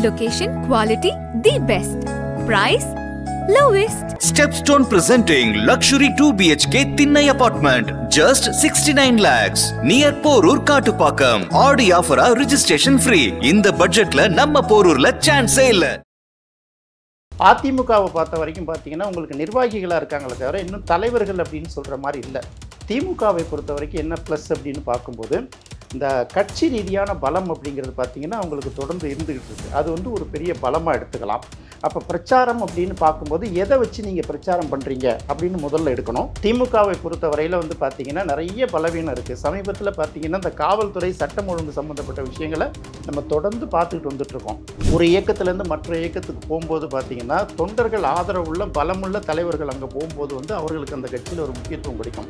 Location, quality, the best. Price, lowest. Stepstone presenting luxury 2 BHK Thinnai apartment, just 69 lakhs. Near Porur Kattupakam. Audi offer registration free. இந்த பட்ஜெட்ல நம்ம போரூர்ல சான்ஸே இல்ல. அதிமுகவை பார்த்த வரைக்கும் பார்த்தீங்கன்னா உங்களுக்கு நிர்வாகிகளாக இருக்காங்களே தவிர இன்னும் தலைவர்கள் அப்படின்னு சொல்கிற மாதிரி இல்லை. திமுகவை பொறுத்த வரைக்கும் என்ன ப்ளஸ் அப்படின்னு பார்க்கும்போது இந்த கட்சி ரீதியான பலம் அப்படிங்கிறது பார்த்திங்கன்னா அவங்களுக்கு தொடர்ந்து இருந்துக்கிட்டு இருக்குது. அது வந்து ஒரு பெரிய பலமாக எடுத்துக்கலாம். அப்போ பிரச்சாரம் அப்படின்னு பார்க்கும்போது எதை வச்சு நீங்கள் பிரச்சாரம் பண்ணுறீங்க அப்படின்னு முதல்ல எடுக்கணும். திமுகவை பொறுத்த வரையில் வந்து பார்த்திங்கன்னா நிறைய பலவீனம் இருக்குது. சமீபத்தில் பார்த்திங்கன்னா இந்த காவல்துறை சட்டம் ஒழுங்கு சம்மந்தப்பட்ட விஷயங்களை நம்ம தொடர்ந்து பார்த்துக்கிட்டு வந்துட்டுருக்கோம். ஒரு இயக்கத்திலேருந்து மற்ற இயக்கத்துக்கு போகும்போது பார்த்திங்கன்னா தொண்டர்கள் ஆதரவுள்ள பலமுள்ள தலைவர்கள் அங்கே போகும்போது வந்து அவர்களுக்கு அந்த கட்சியில் ஒரு முக்கியத்துவம் கிடைக்கும்.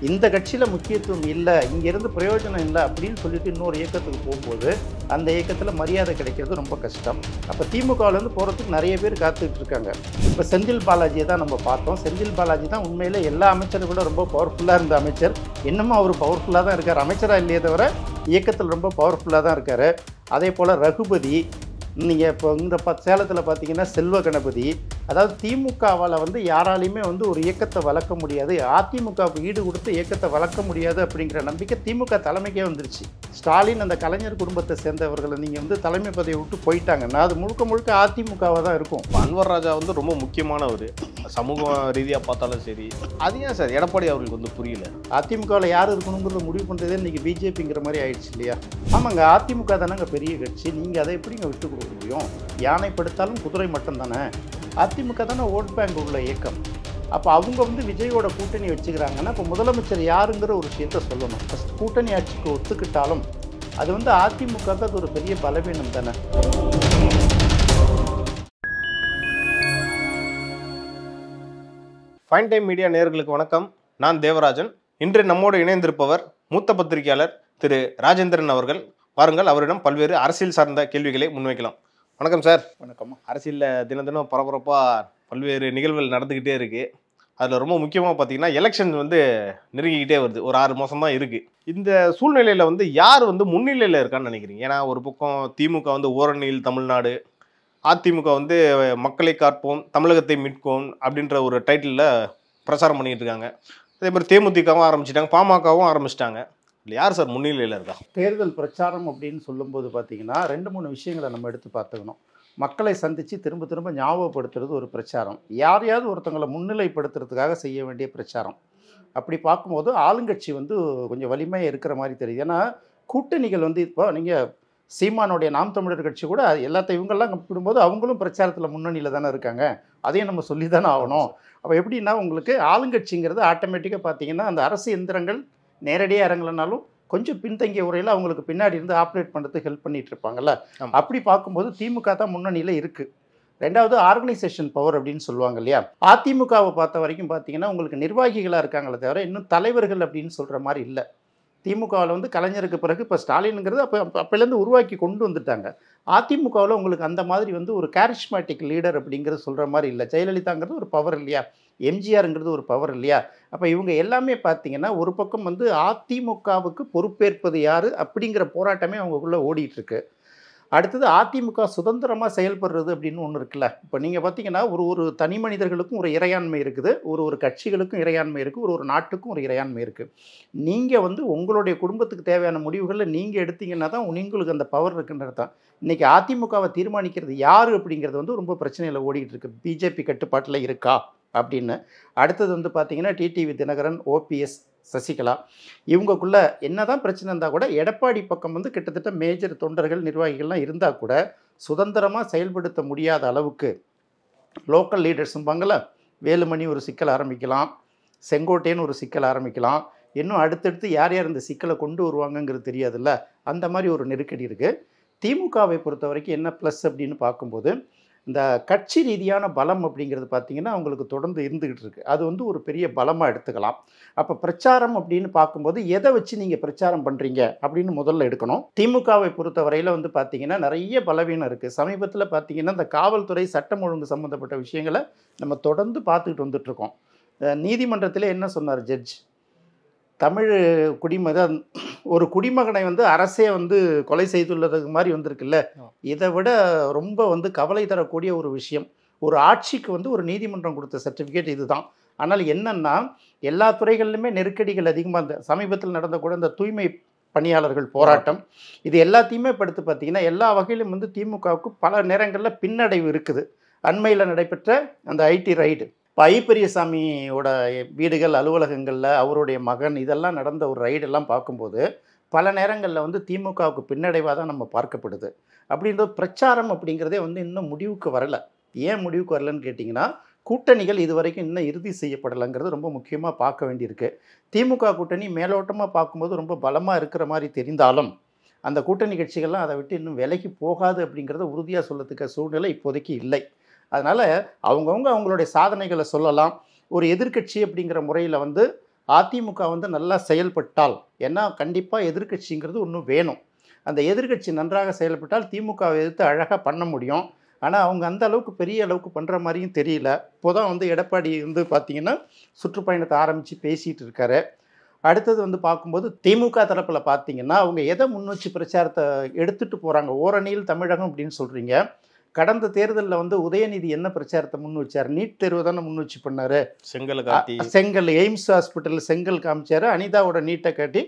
இந்த கட்சியில் முக்கியத்துவம் இல்லை, இங்கேருந்து பிரயோஜனம் இல்லை அப்படின்னு சொல்லிட்டு இன்னொரு இயக்கத்துக்கு போகும்போது அந்த இயக்கத்தில் மரியாதை கிடைக்கிறது ரொம்ப கஷ்டம். அப்போ திமுகவிலேருந்து போகிறதுக்கு நிறைய பேர் காத்துக்கிட்டு இருக்காங்க. இப்போ செந்தில் பாலாஜியை தான் நம்ம பார்த்தோம். செந்தில் பாலாஜி தான் உண்மையில் எல்லா அமைச்சரும் விட ரொம்ப பவர்ஃபுல்லாக இருந்த அமைச்சர். இன்னமும் அவர் பவர்ஃபுல்லாக தான் இருக்கார். அமைச்சராக இல்லையே தவிர இயக்கத்தில் ரொம்ப பவர்ஃபுல்லாக தான் இருக்கார். அதே போல் ரகுபதி, நீங்கள் இப்போ இந்த சேலத்தில் பார்த்தீங்கன்னா செல்வ கணபதி. அதாவது திமுகவால் வந்து யாராலையுமே வந்து ஒரு இயக்கத்தை வளர்க்க முடியாது, அதிமுகவுக்கு ஈடு கொடுத்து இயக்கத்தை வளர்க்க முடியாது அப்படிங்கிற நம்பிக்கை திமுக தலைமைக்கே வந்துருச்சு. ஸ்டாலின் அந்த கலைஞர் குடும்பத்தை சேர்ந்தவர்களை நீங்கள் வந்து தலைமை பதவியை விட்டு போயிட்டாங்கன்னா அது முழுக்க முழுக்க அதிமுகவாக தான் இருக்கும். அன்வர் ராஜா வந்து ரொம்ப முக்கியமானவர் சமூக ரீதியாக பார்த்தாலும் சரி. அது ஏன் சார் எடப்பாடி அவர்களுக்கு வந்து புரியல? அதிமுகவில் யார் இருக்கணுங்கிறத முடிவு பண்ணுறதே இன்றைக்கி பிஜேபிங்கிற மாதிரி ஆயிடுச்சு இல்லையா? ஆமாங்க, அதிமுக தானேங்க பெரிய கட்சி. நீங்கள் அதை எப்படிங்க விட்டு கொடுக்க முடியும்? யானை படுத்தாலும் குதிரை மட்டும் தானே. அதிமுக தானே ஓட் பேங்க் உள்ள இயக்கம். அப்போ அவங்க வந்து விஜயோட கூட்டணி வச்சுக்கிறாங்கன்னா இப்போ முதலமைச்சர் யாருங்கிற ஒரு விஷயத்த சொல்லணும். ஃபஸ்ட் கூட்டணி ஆட்சிக்கு ஒத்துக்கிட்டாலும் அது வந்து அதிமுகவுக்கு அது ஒரு பெரிய பலவீனம் தானே. ஃபைன் டைம் மீடியா நேயர்களுக்கு வணக்கம். நான் தேவராஜன். இன்று நம்மோடு இணைந்திருப்பவர் மூத்த பத்திரிகையாளர் திரு ராஜேந்திரன் அவர்கள். வாருங்கள், அவரிடம் பல்வேறு அரசியல் சார்ந்த கேள்விகளை முன்வைக்கலாம். வணக்கம் சார். வணக்கம். அரசியலில் தினம் தினம் பரபரப்பாக பல்வேறு நிகழ்வுகள் நடந்துக்கிட்டே இருக்குது. அதில் ரொம்ப முக்கியமாக பார்த்தீங்கன்னா எலெக்ஷன் வந்து நெருங்கிக்கிட்டே வருது. ஒரு 6 மாதம் தான் இருக்குது. இந்த சூழ்நிலையில் வந்து யார் வந்து முன்னிலையில் இருக்கான்னு நினைக்கிறீங்க? ஏன்னா ஒரு பக்கம் திமுக வந்து ஓரணியில் தமிழ்நாடு, அதிமுக வந்து மக்களை காப்போம், தமிழகத்தை மீட்போம் அப்படின்ற ஒரு டைட்டிலில் பிரச்சாரம் பண்ணிகிட்டு இருக்காங்க. அதே மாதிரி தேமுதிகவும் ஆரம்பிச்சிட்டாங்க, பாமகவும் ஆரம்பிச்சிட்டாங்க. இல்லை, யார் சார் முன்னிலையில் இருக்கா? தேர்தல் பிரச்சாரம் அப்படின்னு சொல்லும்போது பார்த்தீங்கன்னா 2-3 விஷயங்களை நம்ம எடுத்து பார்த்துக்கணும். மக்களை சந்தித்து திரும்ப திரும்ப ஞாபகப்படுத்துறது ஒரு பிரச்சாரம். யாரையாவது ஒருத்தங்களை முன்னிலைப்படுத்துறதுக்காக செய்ய வேண்டிய பிரச்சாரம். அப்படி பார்க்கும்போது ஆளுங்கட்சி வந்து கொஞ்சம் வலிமையாக இருக்கிற மாதிரி தெரியுது. ஏன்னா கூட்டணிகள் வந்து இப்போ நீங்கள் சீமானுடைய நாம் தமிழர் கட்சி கூட எல்லாத்தையும் இவங்கெல்லாம் கம்பிடும்போது அவங்களும் பிரச்சாரத்தில் முன்னணியில் தானே இருக்காங்க. அதையும் நம்ம சொல்லி தானே ஆகணும். அப்போ எப்படின்னா உங்களுக்கு ஆளுங்கட்சிங்கிறது ஆட்டோமேட்டிக்காக பார்த்தீங்கன்னா அந்த அரசு எந்திரங்கள் நேரடியாக இறங்கலைனாலும் கொஞ்சம் பின்தங்கிய உரையில் அவங்களுக்கு பின்னாடி இருந்து ஆப்ரேட் பண்ணுறதுக்கு ஹெல்ப் பண்ணிட்டு இருப்பாங்கல்ல. அப்படி பார்க்கும்போது திமுக தான் முன்னணியில் இருக்குது. ரெண்டாவது ஆர்கனைசேஷன் பவர் அப்படின்னு சொல்லுவாங்க இல்லையா? அதிமுகவை பார்த்த வரைக்கும் பார்த்தீங்கன்னா உங்களுக்கு நிர்வாகிகளாக இருக்காங்களே தவிர இன்னும் தலைவர்கள் அப்படின்னு சொல்கிற மாதிரி இல்லை. திமுகவில் வந்து கலைஞருக்கு பிறகு இப்போ ஸ்டாலினுங்கிறது அப்போலேருந்து உருவாக்கி கொண்டு வந்துட்டாங்க. அதிமுகவில் உங்களுக்கு அந்த மாதிரி வந்து ஒரு கேரிஸ்மேட்டிக் லீடர் அப்படிங்கிறது சொல்கிற மாதிரி இல்லை. ஜெயலலிதாங்கிறது ஒரு பவர் இல்லையா? எம்ஜிஆருங்கிறது ஒரு பவர் இல்லையா? அப்போ இவங்க எல்லாமே பார்த்தீங்கன்னா ஒரு பக்கம் வந்து அதிமுகவுக்கு பொறுப்பேற்பது யார் அப்படிங்கிற போராட்டமே அவங்களுக்குள்ளே ஓடிட்டுருக்கு. அடுத்தது அதிமுக சுதந்திரமாக செயல்படுறது அப்படின்னு ஒன்று இருக்குல்ல. இப்போ நீங்கள் பார்த்தீங்கன்னா ஒரு தனி மனிதர்களுக்கும் ஒரு இறையாண்மை இருக்குது, ஒரு கட்சிகளுக்கும் இறையாண்மை இருக்குது, ஒரு நாட்டுக்கும் ஒரு இறையாண்மை இருக்குது. நீங்கள் வந்து உங்களுடைய குடும்பத்துக்கு தேவையான முடிவுகளில் நீங்கள் எடுத்தீங்கன்னா தான் உங்களுக்கு அந்த பவர் இருக்குன்றது தான். இன்றைக்கி அதிமுகவை தீர்மானிக்கிறது யார் அப்படிங்கிறது வந்து ரொம்ப பிரச்சனையில் ஓடிக்கிட்டு இருக்குது. பிஜேபி கட்டுப்பாட்டில் இருக்கா அப்படின்னு. அடுத்தது வந்து பார்த்திங்கன்னா டிடிவி தினகரன், ஓபிஎஸ், சசிகலா இவங்கக்குள்ளே என்ன தான் பிரச்சனை இருந்தால் கூட எடப்பாடி பக்கம் வந்து கிட்டத்தட்ட மேஜர் தொண்டர்கள் நிர்வாகிகள்லாம் இருந்தால் கூட சுதந்திரமாக செயல்படுத்த முடியாத அளவுக்கு லோக்கல் லீடர்ஸும்பாங்கள்ல, வேலுமணி ஒரு சிக்கல் ஆரம்பிக்கலாம், செங்கோட்டையன் ஒரு சிக்கல் ஆரம்பிக்கலாம், இன்னும் அடுத்தடுத்து யார் யார் இந்த சிக்கலை கொண்டு வருவாங்கங்கிறது தெரியாதுல்ல. அந்த மாதிரி ஒரு நெருக்கடி இருக்குது. திமுகவை பொறுத்த வரைக்கும் என்ன ப்ளஸ் அப்படின்னு பார்க்கும்போது இந்த கட்சி ரீதியான பலம் அப்படிங்கிறது பார்த்திங்கன்னா அவங்களுக்கு தொடர்ந்து இருந்துக்கிட்டு இருக்குது. அது வந்து ஒரு பெரிய பலமாக எடுத்துக்கலாம். அப்போ பிரச்சாரம் அப்படின்னு பார்க்கும்போது எதை வச்சு நீங்கள் பிரச்சாரம் பண்ணுறீங்க அப்படின்னு முதல்ல எடுக்கணும். திமுகவை பொறுத்த வரையில் வந்து பார்த்திங்கன்னா நிறைய பலவீனம் இருக்குது. சமீபத்தில் பார்த்திங்கன்னா இந்த காவல்துறை சட்டம் ஒழுங்கு சம்மந்தப்பட்ட விஷயங்களை நம்ம தொடர்ந்து பார்த்துக்கிட்டு வந்துட்ருக்கோம். நீதிமன்றத்தில் என்ன சொன்னார் ஜட்ஜ்? தமிழ் குடிமகன் ஒரு குடிமகனை வந்து அரசே வந்து கொலை செய்துள்ளது மாதிரி வந்திருக்குல்ல, இதை விட ரொம்ப வந்து கவலை தரக்கூடிய ஒரு விஷயம். ஒரு ஆட்சிக்கு வந்து ஒரு நீதிமன்றம் கொடுத்த சர்டிஃபிகேட் இதுதான். ஆனால் என்னன்னா, எல்லா துறைகளிலுமே நெருக்கடிகள் அதிகமாக இருந்த சமீபத்தில் நடந்த கூட இந்த தூய்மை பணியாளர்கள் போராட்டம், இது எல்லாத்தையுமே படுத்து பார்த்தீங்கன்னா எல்லா வகையிலும் வந்து திமுகவுக்கு பல நேரங்களில் பின்னடைவு இருக்குது. அண்மையில் நடைபெற்ற அந்த ஐடி ரைடு, இப்போ ஐ பெரியசாமியோட வீடுகள், அலுவலகங்களில் அவருடைய மகன், இதெல்லாம் நடந்த ஒரு ரைடெல்லாம் பார்க்கும்போது பல நேரங்களில் வந்து திமுகவுக்கு பின்னடைவாக தான் நம்ம பார்க்கப்படுது. அப்படின்ற பிரச்சாரம் அப்படிங்கிறதே வந்து இன்னும் முடிவுக்கு வரலை. ஏன் முடிவுக்கு வரலன்னு கேட்டிங்கன்னா, கூட்டணிகள் இதுவரைக்கும் இன்னும் இறுதி செய்யப்படலைங்கிறது ரொம்ப முக்கியமாக பார்க்க வேண்டியிருக்கு. திமுக கூட்டணி மேலோட்டமாக பார்க்கும்போது ரொம்ப பலமாக இருக்கிற மாதிரி தெரிந்தாலும் அந்த கூட்டணி கட்சிகள்லாம் அதை விட்டு இன்னும் விலகி போகாது அப்படிங்கிறத உறுதியாக சொல்லத்துக்க சூழ்நிலை இப்போதைக்கு இல்லை. அதனால் அவங்கவுங்க அவங்களுடைய சாதனைகளை சொல்லலாம். ஒரு எதிர்க்கட்சி அப்படிங்கிற முறையில் வந்து அதிமுக வந்து நல்லா செயல்பட்டால், ஏன்னா கண்டிப்பாக எதிர்க்கட்சிங்கிறது ஒன்றும் வேணும். அந்த எதிர்க்கட்சி நன்றாக செயல்பட்டால் திமுகவை எதிர்த்து அழகாக பண்ண முடியும். ஆனால் அவங்க அந்த அளவுக்கு பெரிய அளவுக்கு பண்ணுற மாதிரியும் தெரியல. இப்போதான் வந்து எடப்பாடி வந்து பார்த்திங்கன்னா சுற்றுப்பயணத்தை ஆரம்பித்து பேசிகிட்டு இருக்காரு. அடுத்தது வந்து பார்க்கும்போது திமுக தரப்பில் பார்த்திங்கன்னா அவங்க எதை முன் வச்சு பிரச்சாரத்தை எடுத்துகிட்டு போகிறாங்க. ஓரணியில் தமிழகம் அப்படின்னு சொல்கிறீங்க. கடந்த தேர்தலில் வந்து உதயநிதி என்ன பிரச்சாரத்தை முன் வச்சார்? நீட் தேர்வு தானே முன் வச்சு பண்ணார். செங்கல் எய்ம்ஸ் ஹாஸ்பிட்டல் செங்கல் காமிச்சார். அனிதாவோட நீட்டை காட்டி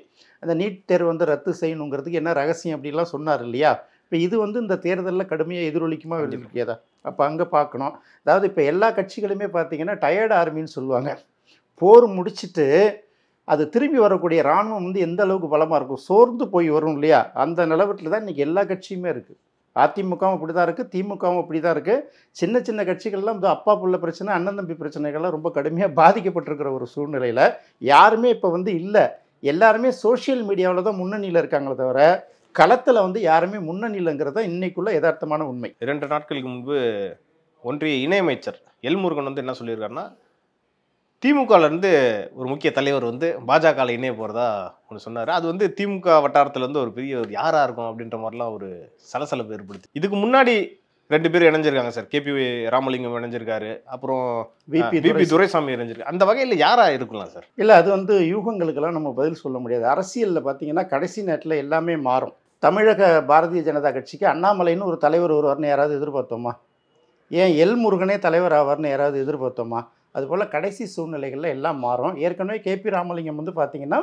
அந்த நீட் தேர்வு வந்து ரத்து செய்யணுங்கிறதுக்கு என்ன ரகசியம் அப்படிலாம் சொன்னார் இல்லையா? இப்போ இது வந்து இந்த தேர்தலில் கடுமையாக எதிரொலிக்குமா வெளியிருக்கிறதா? அப்போ அங்கே பார்க்கணும். அதாவது இப்போ எல்லா கட்சிகளுமே பார்த்தீங்கன்னா டயர்ட் ஆர்மின்னு சொல்லுவாங்க. போர் முடிச்சுட்டு அது திரும்பி வரக்கூடிய இராணுவம் வந்து எந்த அளவுக்கு பலமாக இருக்கும், சோர்ந்து போய் வரும் இல்லையா? அந்த நிலவரத்தில் தான் இன்றைக்கி எல்லா கட்சியுமே இருக்குது. அதிமுகவும் அப்படி தான் இருக்குது, திமுகவும் அப்படி தான் இருக்குது. சின்ன சின்ன கட்சிகள்லாம் இந்த அப்பா புள்ள பிரச்சனை, அண்ணன் தம்பி பிரச்சனைகள்லாம் ரொம்ப கடுமையாக பாதிக்கப்பட்டிருக்கிற ஒரு சூழ்நிலையில் யாருமே இப்போ வந்து இல்லை. எல்லாருமே சோஷியல் மீடியாவில் தான் முன்னணியில் இருக்காங்களே தவிர களத்தில் வந்து யாருமே முன்னணியிலங்கிறது தான் இன்னைக்குள்ள யதார்த்தமான உண்மை. 2 நாட்களுக்கு முன்பு ஒன்றிய இணையமைச்சர் எல் முருகன் வந்து என்ன சொல்லியிருக்காருன்னா, திமுகலேருந்து ஒரு முக்கிய தலைவர் வந்து பாஜகவில் இணைய போகிறதா ஒன்று சொன்னார். அது வந்து திமுக வட்டாரத்தில் வந்து ஒரு பெரிய ஒரு யாராக இருக்கும் அப்படின்ற மாதிரிலாம் ஒரு சலசலப்பு ஏற்படுத்தி. இதுக்கு முன்னாடி 2 பேர் இணைஞ்சிருக்காங்க சார். கேபி ராமலிங்கம் இணைஞ்சிருக்காரு, அப்புறம் விபி துரைசாமி இணைஞ்சிருக்காரு. அந்த வகையில் யாராக இருக்கலாம் சார்? இல்லை, அது வந்து யூகங்களுக்கெல்லாம் நம்ம பதில் சொல்ல முடியாது. அரசியலில் பார்த்தீங்கன்னா கடைசி நேரத்தில் எல்லாமே மாறும். தமிழக பாரதிய ஜனதா கட்சிக்கு அண்ணாமலைன்னு ஒரு தலைவர் வருவார்னு யாராவது எதிர்பார்த்தோமா? ஏன் எல் முருகனே தலைவர் ஆவார்னு யாராவது எதிர்பார்த்தோமா? அதுபோல் கடைசி சூழ்நிலைகளில் எல்லாம் மாறும். ஏற்கனவே கேபி ராமலிங்கம் வந்து பார்த்திங்கன்னா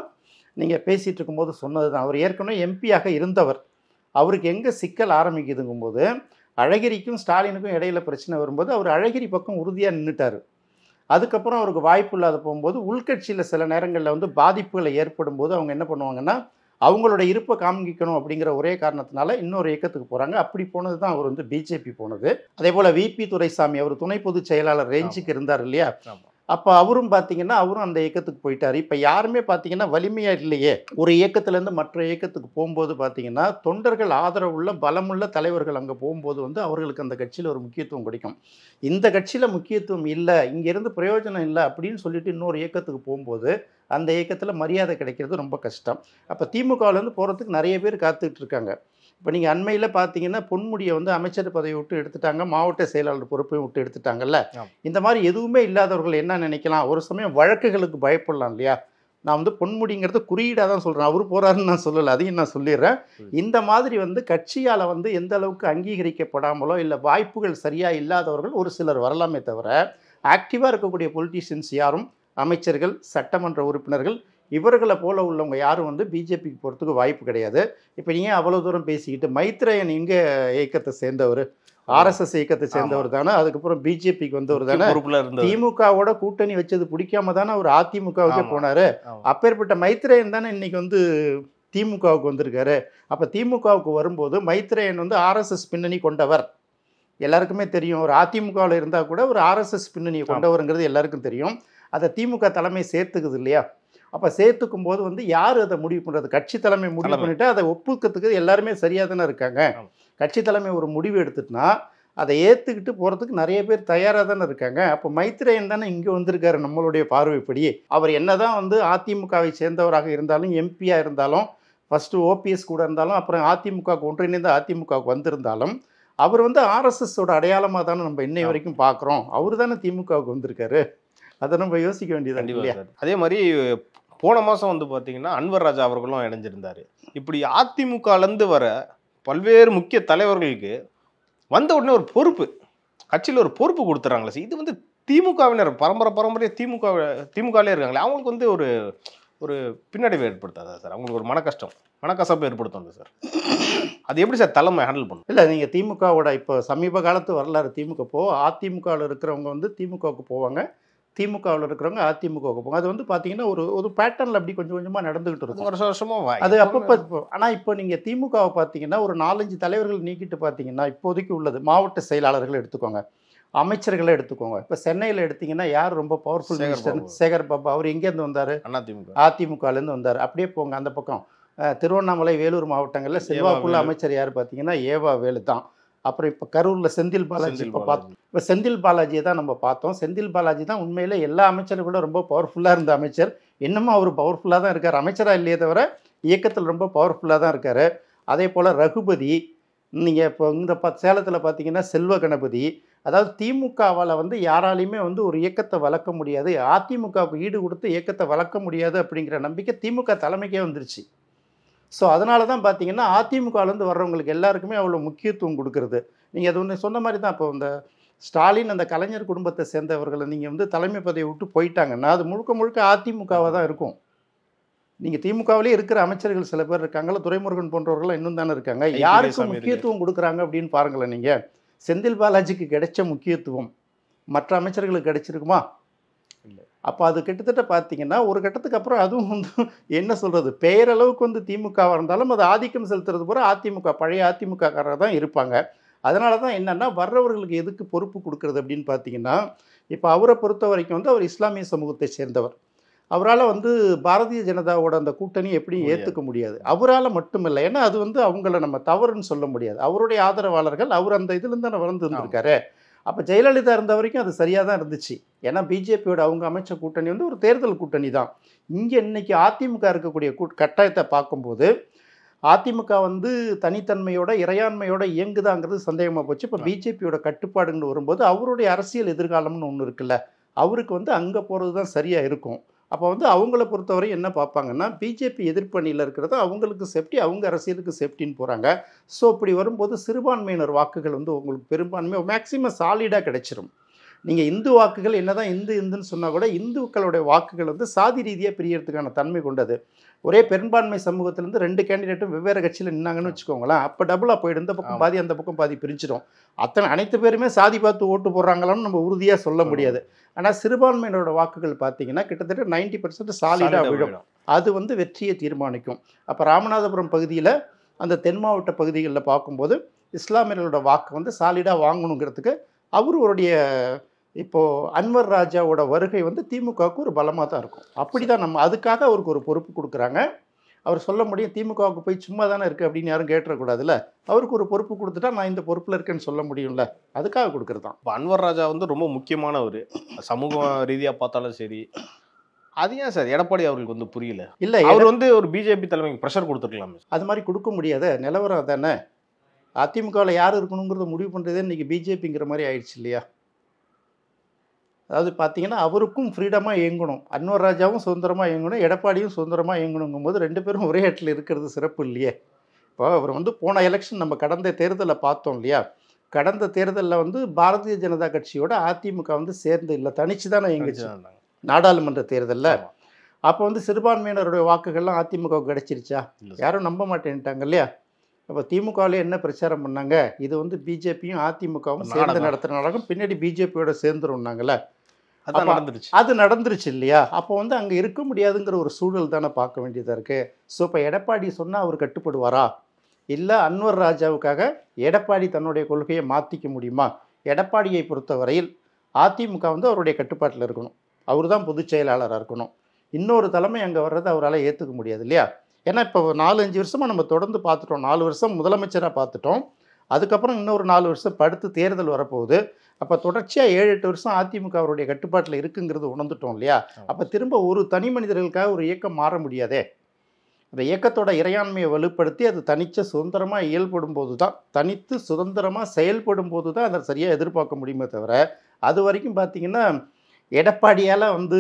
நீங்கள் பேசிகிட்டு இருக்கும்போது சொன்னது தான். அவர் ஏற்கனவே எம்பியாக இருந்தவர். அவருக்கு எங்கே சிக்கல் ஆரம்பிக்குதுங்கும்போது அழகிரிக்கும் ஸ்டாலினுக்கும் இடையில பிரச்சனை வரும்போது அவர் அழகிரி பக்கம் உறுதியாக நின்றுட்டார். அதுக்கப்புறம் அவருக்கு வாய்ப்பு இல்லாத போகும்போது உள்கட்சியில் சில நேரங்களில் வந்து பாதிப்புகளை ஏற்படும் போது அவங்க என்ன பண்ணுவாங்கன்னா அவங்களோட இருப்பை காமிக்கணும் அப்படிங்கிற ஒரே காரணத்தினால இன்னொரு இயக்கத்துக்கு போகிறாங்க. அப்படி போனது தான் அவர் வந்து பிஜேபி போனது. அதே போல் விபி துரைசாமி அவர் துணை பொதுச் செயலாளர் ரேஞ்சுக்கு இருந்தார் இல்லையா? அப்போ அவரும் பார்த்தீங்கன்னா அவரும் அந்த இயக்கத்துக்கு போயிட்டார். இப்போ யாருமே பார்த்தீங்கன்னா வலிமையாக இல்லையே. ஒரு இயக்கத்துலேருந்து மற்ற இயக்கத்துக்கு போகும்போது பார்த்தீங்கன்னா தொண்டர்கள் ஆதரவுள்ள பலமுள்ள தலைவர்கள் அங்கே போகும்போது வந்து அவர்களுக்கு அந்த கட்சியில் ஒரு முக்கியத்துவம் கிடைக்கும். இந்த கட்சியில் முக்கியத்துவம் இல்லை, இங்கேருந்து பிரயோஜனம் இல்லை அப்படின்னு சொல்லிட்டு இன்னொரு இயக்கத்துக்கு போகும்போது அந்த இயக்கத்தில் மரியாதை கிடைக்கிறது ரொம்ப கஷ்டம். அப்போ திமுகவிலேருந்து போகிறதுக்கு நிறைய பேர் காத்துக்கிட்டு இருக்காங்க. இப்போ நீங்கள் அண்மையில் பார்த்தீங்கன்னா பொன்முடியை வந்து அமைச்சர் பதவியை விட்டு எடுத்துட்டாங்க, மாவட்ட செயலாளர் பொறுப்பையும் விட்டு எடுத்துட்டாங்கல்ல. இந்த மாதிரி எதுவுமே இல்லாதவர்கள் என்ன நினைக்கலாம், ஒரு சமயம் வழக்குகளுக்கு பயப்படலாம் இல்லையா? நான் வந்து பொன்முடிங்கிறது குறியீடாக தான் சொல்கிறேன், அவர் போகிறாருன்னு நான் சொல்லலை, அதையும் நான் சொல்லிடுறேன். இந்த மாதிரி வந்து கட்சியால் வந்து எந்த அளவுக்கு அங்கீகரிக்கப்படாமலோ இல்லை வாய்ப்புகள் சரியாக இல்லாதவர்கள் ஒரு சிலர் வரலாமே தவிர ஆக்டிவாக இருக்கக்கூடிய பொலிட்டீஷியன்ஸ் யாரும், அமைச்சர்கள், சட்டமன்ற உறுப்பினர்கள் இவர்களை போல உள்ளவங்க யாரும் வந்து பிஜேபிக்கு போகிறதுக்கு வாய்ப்பு கிடையாது. இப்போ நீங்கள் அவ்வளோ தூரம் பேசிக்கிட்டு மைத்ரேயன் இங்கே இயக்கத்தை சேர்ந்தவர், ஆர்எஸ்எஸ் இயக்கத்தை சேர்ந்தவர் தானே, அதுக்கப்புறம் பிஜேபிக்கு வந்தவர் தானே, திமுகவோட கூட்டணி வச்சது பிடிக்காம தானே அவர் அதிமுகவுக்கே போனார். அப்பேற்பட்ட மைத்ரேயன் தானே இன்னைக்கு வந்து திமுகவுக்கு வந்திருக்காரு. அப்போ திமுகவுக்கு வரும்போது மைத்ரேயன் வந்து ஆர்எஸ்எஸ் பின்னணி கொண்டவர் எல்லாருக்குமே தெரியும். ஒரு அதிமுகவில் இருந்தால் கூட ஒரு ஆர்எஸ்எஸ் பின்னணியை கொண்டவருங்கிறது எல்லாருக்கும் தெரியும். அதை திமுக தலைமை சேர்த்துக்குது இல்லையா? அப்போ சேர்த்துக்கும் போது வந்து யார் அதை முடிவு பண்ணுறது? கட்சி தலைமை முடிவு பண்ணிவிட்டு அதை ஒப்புக்கிறதுக்கு எல்லாருமே சரியாக தானே இருக்காங்க. கட்சி தலைமை ஒரு முடிவு எடுத்துட்டுனா அதை ஏற்றுக்கிட்டு போகிறதுக்கு நிறைய பேர் தயாராக தானே இருக்காங்க. அப்போ மைத்ரேயன் தானே இங்கே வந்திருக்காரு. நம்மளுடைய பார்வைப்படி அவர் என்ன தான் வந்து அதிமுகவை சேர்ந்தவராக இருந்தாலும், எம்பியாக இருந்தாலும், ஃபஸ்ட்டு ஓபிஎஸ் கூட இருந்தாலும், அப்புறம் அதிமுகவுக்கு ஒன்றிணைந்த அதிமுகவுக்கு வந்திருந்தாலும் அவர் வந்து ஆர்எஸ்எஸோட அடையாளமாக தானே நம்ம இன்னை வரைக்கும் பார்க்குறோம். அவர் தானே திமுகவுக்கு வந்திருக்காரு. அதை நம்ம யோசிக்க வேண்டியது இல்லையா? அதே மாதிரி போன மாதம் வந்து பார்த்தீங்கன்னா அன்வர் ராஜா அவர்களும் இணைஞ்சிருந்தார். இப்படி அதிமுகலேருந்து வர பல்வேறு முக்கிய தலைவர்களுக்கு வந்த உடனே ஒரு பொறுப்பு, கட்சியில் ஒரு பொறுப்பு கொடுத்துட்றாங்களே சார். இது வந்து திமுகவினர் பரம்பரையாக திமுகலே இருக்காங்களே, அவங்களுக்கு வந்து ஒரு ஒரு பின்னடைவு ஏற்படுத்தாதா சார்? அவங்களுக்கு ஒரு மனக்கசப்பு ஏற்படுத்தும் சார். அது எப்படி சார் தலைமை ஹேண்டில் பண்ணும்? இல்லை, நீங்கள் திமுகவோட இப்போ சமீப காலத்து வரலாறு திமுக அதிமுகவில் இருக்கிறவங்க வந்து திமுகவுக்கு போவாங்க, திமுகவில் இருக்கிறவங்க அதிமுகவுக்கு போவாங்க. அது வந்து பார்த்தீங்கன்னா ஒரு பேட்டர்னில் அப்படி கொஞ்சம் கொஞ்சமாக நடந்துகிட்டு இருக்கும் வருஷமாக. அது அப்பப்போ. ஆனால் இப்போ நீங்கள் திமுகவை பார்த்தீங்கன்னா ஒரு 4-5 தலைவர்கள் நீக்கிட்டு பார்த்தீங்கன்னா இப்போதைக்கு உள்ளது மாவட்ட செயலாளர்கள் எடுத்துக்கோங்க, அமைச்சர்களை எடுத்துக்கோங்க. இப்போ சென்னையில் எடுத்தீங்கன்னா யார் ரொம்ப பவர்ஃபுல் மினிஸ்டர்? சேகர் பாபு. அவர் எங்கேருந்து வந்தார்? அதிமுகலேருந்து வந்தார். அப்படியே போங்க அந்த பக்கம் திருவண்ணாமலை, வேலூர் மாவட்டங்களில் செல்வாக்குள்ள அமைச்சர் யார் பார்த்தீங்கன்னா ஏவா வேலு தான். அப்புறம் இப்போ கரூரில் செந்தில் பாலாஜி. இப்போ செந்தில் பாலாஜியை தான் நம்ம பார்த்தோம். செந்தில் பாலாஜி தான் உண்மையில் எல்லா அமைச்சர்களும் ரொம்ப பவர்ஃபுல்லாக இருந்த அமைச்சர். இன்னமும் அவர் பவர்ஃபுல்லாக தான் இருக்கார், அமைச்சராக இல்லையே தவிர இயக்கத்தில் ரொம்ப பவர்ஃபுல்லாக தான் இருக்கார். அதே போல் ரகுபதி. நீங்கள் இப்போ இந்த சேலத்தில் பார்த்தீங்கன்னா செல்வ கணபதி. அதாவது திமுகவால் வந்து யாராலையுமே வந்து ஒரு இயக்கத்தை வளர்க்க முடியாது, அதிமுகவுக்கு ஈடு கொடுத்து இயக்கத்தை வளர்க்க முடியாது அப்படிங்கிற நம்பிக்கை திமுக தலைமைக்கே வந்துருச்சு. ஸோ அதனால தான் பார்த்தீங்கன்னா அதிமுகலேருந்து வர்றவங்களுக்கு எல்லாருக்குமே அவ்வளோ முக்கியத்துவம் கொடுக்குறது. நீங்கள் அது ஒன்று சொன்ன மாதிரி தான். இப்போ இந்த ஸ்டாலின் அந்த கலைஞர் குடும்பத்தை சேர்ந்தவர்களை நீங்கள் வந்து தலைமை பதவியை விட்டு போயிட்டாங்கன்னா அது முழுக்க அதிமுகவாக தான் இருக்கும். நீங்கள் திமுகவிலே இருக்கிற அமைச்சர்கள் சில பேர் இருக்காங்களா, துரைமுருகன் போன்றவர்கள்லாம் இன்னும் தானே இருக்காங்க. யாருக்கு முக்கியத்துவம் கொடுக்குறாங்க அப்படின்னு பாருங்களேன். நீங்கள் செந்தில் பாலாஜிக்கு கிடைச்ச முக்கியத்துவம் மற்ற அமைச்சர்களுக்கு கிடைச்சிருக்குமா? இல்லை. அப்போ அது கிட்டத்தட்ட பார்த்தீங்கன்னா ஒரு கட்டத்துக்கு அப்புறம் அதுவும் வந்து என்ன சொல்கிறது, பெயரளவுக்கு வந்து திமுகவாக இருந்தாலும் அது ஆதிக்கம் செலுத்துறது பூரா அதிமுக, பழைய அதிமுகக்காரராக தான் இருப்பாங்க. அதனால தான் என்னென்னா வர்றவர்களுக்கு எதுக்கு பொறுப்பு கொடுக்குறது அப்படின்னு பார்த்தீங்கன்னா, இப்போ அவரை பொறுத்த வரைக்கும் வந்து அவர் இஸ்லாமிய சமூகத்தை சேர்ந்தவர். அவரால் வந்து பாரதிய ஜனதாவோட அந்த கூட்டணி எப்படி ஏற்றுக்க முடியாது. அவரால் மட்டுமில்லை, ஏன்னா அது வந்து அவங்கள நம்ம தவறுன்னு சொல்ல முடியாது. அவருடைய ஆதரவாளர்கள் அவர் அந்த இதுலேருந்து தானே வளர்ந்து இருந்திருக்காரு. அப்போ ஜெயலலிதா இருந்த வரைக்கும் அது சரியாக தான் இருந்துச்சு. ஏன்னா பிஜேபியோட அவங்க அமைச்ச கூட்டணி வந்து ஒரு தேர்தல் கூட்டணி தான். இங்கே இன்னைக்கு அதிமுக இருக்கக்கூடிய கட்டாயத்தை பார்க்கும்போது அதிமுக வந்து தனித்தன்மையோட இறையாண்மையோட இயங்குதாங்கிறது சந்தேகமாக போச்சு. இப்போ பிஜேபியோட கட்டுப்பாடுன்னு வரும்போது அவருடைய அரசியல் எதிர்காலம்னு ஒன்று இருக்குல்ல, அவருக்கு வந்து அங்கே போகிறது தான் சரியாக இருக்கும். அப்போ வந்து அவங்கள பொறுத்தவரை என்ன பார்ப்பாங்கன்னா, பிஜேபி எதிர்ப்பணியில் இருக்கிறது அவங்களுக்கு சேஃப்டி, அவங்க அரசியலுக்கு சேஃப்டின்னு போகிறாங்க. ஸோ இப்படி வரும்போது சிறுபான்மையினர் வாக்குகள் வந்து உங்களுக்கு பெரும்பான்மை மேக்சிமம் சாலிடாக கிடைச்சிரும். நீங்கள் இந்து வாக்குகள் என்ன தான் இந்துன்னு சொன்னால் கூட இந்துக்களுடைய வாக்குகள் வந்து சாதி ரீதியாக பிரியறதுக்கான தன்மை கொண்டது. ஒரே பெரும்பான்மை சமூகத்திலேருந்து 2 கேண்டிடேட்டும் வெவ்வேறு கட்சியில் நின்னாங்கன்னு வச்சுக்கோங்களேன், அப்போ டபுளாக போய்டும். இந்த பக்கம் பாதி அந்த பக்கம் பாதி பிரிச்சிடும். அனைத்து பேருமே சாதி பார்த்து ஓட்டு போடுறாங்களான்னு நம்ம உறுதியாக சொல்ல முடியாது. ஆனால் சிறுபான்மையினரோட வாக்குகள் பார்த்தீங்கன்னா கிட்டத்தட்ட 90% சாலிடாக விழும். அது வந்து வெற்றியை தீர்மானிக்கும். அப்போ ராமநாதபுரம் பகுதியில் அந்த தென் மாவட்ட பகுதிகளில் பார்க்கும்போது இஸ்லாமியர்களோட வாக்கு வந்து சாலிடாக வாங்கணுங்கிறதுக்கு அவருடைய இப்போது அன்வர் ராஜாவோட வருகை வந்து திமுகவுக்கு ஒரு பலமாக தான் இருக்கும். அப்படி தான் நம்ம அதுக்காக அவருக்கு ஒரு பொறுப்பு கொடுக்குறாங்க. அவர் சொல்ல முடியும் திமுகவுக்கு போய் சும்மா தானே இருக்குது அப்படின்னு யாரும் கேட்டுறக்கூடாதுல்ல. அவருக்கு ஒரு பொறுப்பு கொடுத்துட்டா நான் இந்த பொறுப்பில் இருக்கேன்னு சொல்ல முடியும்ல, அதுக்காக கொடுக்குறது தான். இப்போ அன்வர் ராஜா வந்து ரொம்ப முக்கியமானவர், சமூக ரீதியாக பார்த்தாலும் சரி. அது ஏன் சார் எடப்பாடி அவர்களுக்கு வந்து புரியல? இல்லை, அவர் வந்து ஒரு பிஜேபி தலைமைக்கு ப்ரெஷர் கொடுத்துருக்கலாம். அது மாதிரி கொடுக்க முடியாத நிலவரம் தானே. அதிமுகவில் யார் இருக்கணுங்கிறத முடிவு பண்ணுறதே இன்றைக்கி பிஜேபிங்கிற மாதிரி ஆயிடுச்சு இல்லையா. அதாவது பார்த்தீங்கன்னா அவருக்கும் ஃப்ரீடமாக இயங்கணும், அன்வர் ராஜாவும் சுதந்திரமாக இயங்கணும், எடப்பாடியும் சுதந்திரமாக இயங்கணுங்கும் போது 2 பேரும் ஒரே இடத்துல இருக்கிறது சிறப்பு இல்லையே. இப்போ அவர் வந்து போன எலெக்ஷன் நம்ம கடந்த தேர்தலில் பார்த்தோம் இல்லையா. கடந்த தேர்தலில் வந்து பாரதிய ஜனதா கட்சியோட அதிமுக வந்து சேர்ந்து இல்லை, தனிச்சு தானே இயங்குச்சு நாடாளுமன்ற தேர்தலில். அப்போ வந்து சிறுபான்மையினருடைய வாக்குகள்லாம் அதிமுகவுக்கு கிடைச்சிருச்சா? யாரும் நம்ப மாட்டேன்ட்டாங்க இல்லையா. அப்போ திமுகவில் என்ன பிரச்சாரம் பண்ணாங்க, இது வந்து பிஜேபியும் அதிமுகவும் சேர்ந்து நடத்துகிற நாடகம், பின்னாடி பிஜேபியோட சேர்ந்துருந்தாங்கல்ல. அது நடந்துருச்சு இல்லையா. அப்போ வந்து அங்கே இருக்க முடியாதுங்கிற ஒரு சூழல் தானே பார்க்க வேண்டியதாக இருக்குது. ஸோ இப்போ எடப்பாடி சொன்னால் அவர் கட்டுப்படுவாரா, இல்லை அன்வர் ராஜாவுக்காக எடப்பாடி தன்னுடைய கொள்கையை மாற்றிக்க முடியுமா? எடப்பாடியை பொறுத்தவரையில் அதிமுக வந்து அவருடைய கட்டுப்பாட்டில் இருக்கணும், அவர் தான் பொதுச் செயலாளராக இருக்கணும். இன்னொரு தலைமை அங்கே வர்றதை அவரால் ஏற்றுக்க முடியாது இல்லையா. ஏன்னா இப்போ 4-5 வருஷமாக நம்ம தொடர்ந்து பார்த்துட்டோம். 4 வருஷம் முதலமைச்சராக பார்த்துட்டோம், அதுக்கப்புறம் இன்னொரு 4 வருஷம் படுத்து தேர்தல் வரப்போகுது. அப்போ தொடர்ச்சியாக 7-8 வருஷம் அதிமுக அவருடைய கட்டுப்பாட்டில் இருக்குங்கிறது உணர்ந்துட்டோம் இல்லையா. அப்போ திரும்ப ஒரு தனி மனிதர்களுக்காக ஒரு இயக்கம் மாற முடியாதே. அந்த இயக்கத்தோட இறையாண்மையை வலுப்படுத்தி அது தனிச்ச சுதந்திரமாக இயல்படும் போது தான், தனித்து சுதந்திரமாக செயல்படும் போது தான் அதை சரியாக எதிர்பார்க்க முடியுமே தவிர, அது வரைக்கும் பார்த்திங்கன்னா எடப்பாடியால் வந்து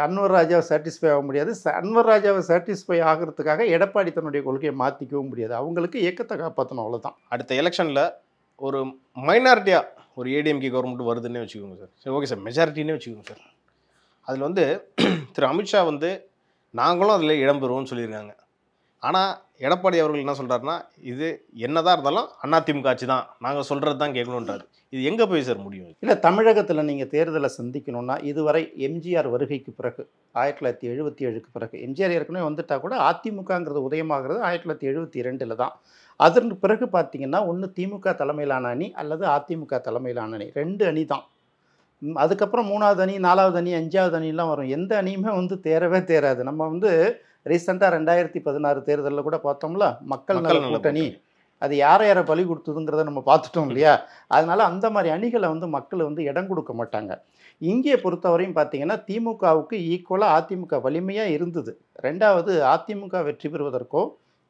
அன்வர் ராஜாவை சாட்டிஸ்ஃபை ஆக முடியாது. அன்வர் ராஜாவை சாட்டிஸ்ஃபை ஆகிறதுக்காக எடப்பாடி தன்னுடைய கொள்கையை மாற்றிக்கவும் முடியாது. அவங்களுக்கு இயக்கத்தை காப்பாற்றணும், அவ்வளோதான். அடுத்த எலெக்ஷனில் ஒரு மைனாரிட்டியாக ஒரு ஏடிஎம்கே கவர்மெண்ட் வருதுன்னே வச்சுக்கோங்க சார். சரி, ஓகே சார், மெஜாரிட்டின்னே வச்சுக்கோங்க சார். அதில் வந்து திரு அமித்ஷா வந்து நாங்களும் அதில் இடம்பெறுவோம்னு சொல்லியிருக்காங்க. ஆனால் எடப்பாடி அவர்கள் என்ன சொல்கிறாருன்னா, இது என்னதான் இருந்தாலும் அதிமுக ஆட்சி தான், நாங்கள் சொல்கிறது தான் கேட்கணுன்றாரு. இது எங்கே போய் சார் முடியும்? இல்லை, தமிழகத்தில் நீங்கள் தேர்தலை சந்திக்கணும்னா இதுவரை எம்ஜிஆர் வருகைக்கு பிறகு 1977க்கு பிறகு எம்ஜிஆர் ஏற்கனவே வந்துட்டால் கூட அதிமுகங்கிறது உதயமாகிறது 1972 தான். அதற்கு பிறகு பார்த்தீங்கன்னா ஒன்று திமுக தலைமையிலான அணி அல்லது அதிமுக தலைமையிலான அணி, 2 அணி தான். அதுக்கப்புறம் 3வது அணி, 4வது அணி, 5வது அணிலாம் வரும். எந்த அணியுமே வந்து தேரவே தேராது. நம்ம வந்து ரீசெண்டாக 2016 தேர்தலில் கூட பார்த்தோம்ல, மக்கள் நல கூட்டணி, அது யாரை யாரை பலி கொடுத்ததுங்கிறத நம்ம பார்த்துட்டோம் இல்லையா? அதனால அந்த மாதிரி அணிகளை வந்து மக்கள் வந்து இடம் கொடுக்க மாட்டாங்க. இங்கே பொறுத்தவரையும் பார்த்தீங்கன்னா திமுகவுக்கு ஈக்குவலாக அதிமுக வலிமையாக இருந்தது. 2வது அதிமுக வெற்றி பெறுவதற்கோ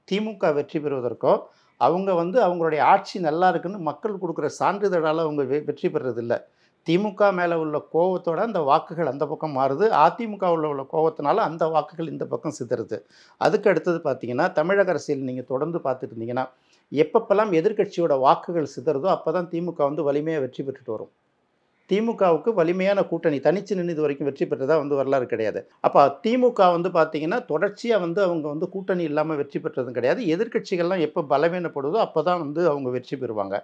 திமுக வெற்றி பெறுவதற்கோ அவங்க வந்து அவங்களுடைய ஆட்சி நல்லா இருக்குன்னு மக்கள் கொடுக்குற சான்றிதழால் அவங்க வெற்றி பெறுறதில்லை. திமுக மேலே உள்ள கோவத்தோட அந்த வாக்குகள் அந்த பக்கம் மாறுது, அதிமுக உள்ள கோவத்தினால அந்த வாக்குகள் இந்த பக்கம் சிதறுது. அதுக்கு அடுத்தது பார்த்தீங்கன்னா தமிழக அரசியல் நீங்கள் தொடர்ந்து பார்த்துட்டு இருந்தீங்கன்னா எப்பப்பெல்லாம் எதிர்க்கட்சியோட வாக்குகள் சிதறதோ அப்போ தான் திமுக வந்து வலிமையாக வெற்றி பெற்றுட்டு வரும். திமுகவுக்கு வலிமையான கூட்டணி தனிச்சு நின்று இது வரைக்கும் வெற்றி பெற்றதா வந்து வரலாறு கிடையாது. அப்போ திமுக வந்து பார்த்தீங்கன்னா தொடர்ச்சியாக வந்து அவங்க வந்து கூட்டணி இல்லாமல் வெற்றி பெற்றதும் கிடையாது. எதிர்க்கட்சிகள்லாம் எப்போ பலவீனப்படுதோ அப்போ தான் வந்து அவங்க வெற்றி பெறுவாங்க.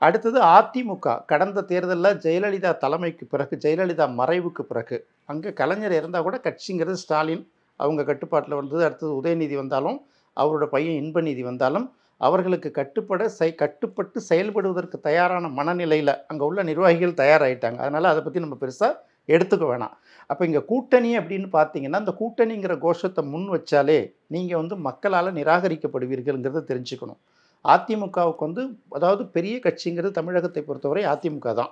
அடுத்தது அதிமுக கடந்த தேர்தலில் ஜெயலலிதா தலைமைக்கு பிறகு, ஜெயலலிதா மறைவுக்கு பிறகு, அங்கே கலைஞர் இருந்தால் கூட கட்சிங்கிறது ஸ்டாலின் அவங்க கட்டுப்பாட்டில் வந்தது. அடுத்தது உதயநிதி வந்தாலும் அவரோட பையன் இன்பநிதி வந்தாலும் அவர்களுக்கு கட்டுப்பட்டு செயல்படுவதற்கு தயாரான மனநிலையில் அங்கே உள்ள நிர்வாகிகள் தயாராகிட்டாங்க. அதனால் அதை பற்றி நம்ம பெருசாக எடுத்துக்க வேணாம். அப்போ இங்கே கூட்டணி அப்படின்னு பார்த்தீங்கன்னா அந்த கூட்டணிங்கிற கோஷத்தை முன் வச்சாலே நீங்கள் வந்து மக்களால் நிராகரிக்கப்படுவீர்கள்ங்கிறத தெரிஞ்சுக்கணும். அதிமுகவுக்கு வந்து அதாவது பெரிய கட்சிங்கிறது தமிழகத்தை பொறுத்தவரை அதிமுக தான்.